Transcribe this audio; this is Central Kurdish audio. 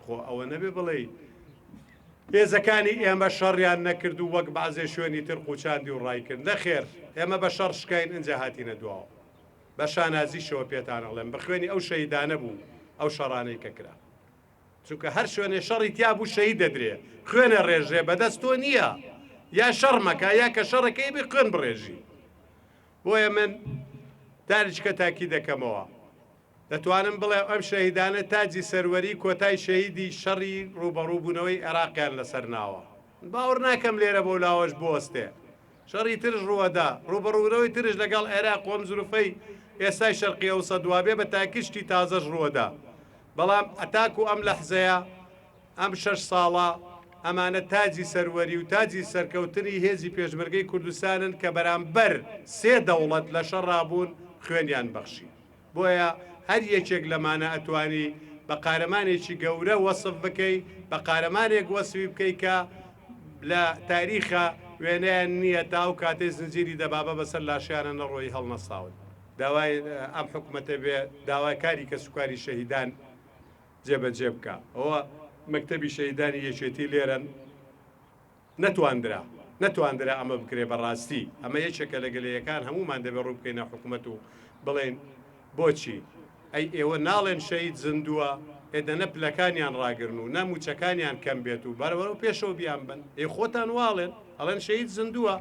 خۆ ئەوە نەبێ بڵێ هێزەکانی ئێمە شەڕیان نەکرد و وەک بەعزێ شوێنی تر قوچاندی و ڕایکرد نەخێر ئێمە بە شەڕ شکاین ئەنجا هاتینە دواوە بە شانازیشەوە پێتان ئەڵێم بە خوێنی ئەو شەیدانە بوو ئەو شەڕانەی کە کرا چونکە هەر شوێنێ شەڕی تیا بوو شەهید دەدرێ خوێنە ڕێژێ بەدەست تۆ نییە یا شەڕ مەکە یا کە شەڕەکەی بێ خوێن بڕێژی بۆیە من دارچکە تاکی دەکەمەوە دەتوانم بڵێ ئەم شەهیدانە تاجی سەروەری کۆتای شەهیدی شەڕی ڕوبەڕووبوونەوەی عێراقیان لەسەر ناوە باوەڕ ناکەم لێرە بۆ لاوەش بۆستێ شەڕی ترش ڕووەدا ڕوبەڕوونەوەی ترش لەگەڵ عێراق وەم زروفەی ئێستای شەرقی ئەوسە دوابێ بە تاکیشتی تازەش ڕووەدا بەڵام ئەتاک و ئەم لەحزەیە ئەم 6 ساڵە ئەمانە تاجی سەروەری و تاجی سەرکەوتنی هێزی پێشمەرگەی کوردستانن کە بەرامبەر 3 دەوڵەت لە شەڕابوون خوێنیان بەخشی بۆیە هەر یەکێک لەمانە ئەتوانی بە قارەمانێکی گەورە وەسف بکەی بە قارەمانێک وەسوی بکەی کە لە تاریخە وێنەیان نییە تا و کاتێ زنجیری دەبابە بەسەر لاشیانە نەڕۆی هەڵنەساون داوای ئەم حکوومەتە بێ داوای کاری کە سوکاری شەهیدان جێبەجێ بکە ئەوە مەکتەبی شەهیدانی یەکێتی لێرەن نەتواندرا ئەمە بکرێ بەڕاستی ئەمە یەکێکە لە گەلەیەکان هەمومان دەبێ ڕوو بکەینە حکوومەت و بڵێن بۆچی ئەی ئێوە ناڵێن شەهید زیندووە ئێدە نە پلەکانیان ڕاگرن و نەموچەکانیان کەم بێت و بەرەوە پێشەوە بیان بن ئێ خۆتان واڵێن ئەڵێن شەهید زیندووە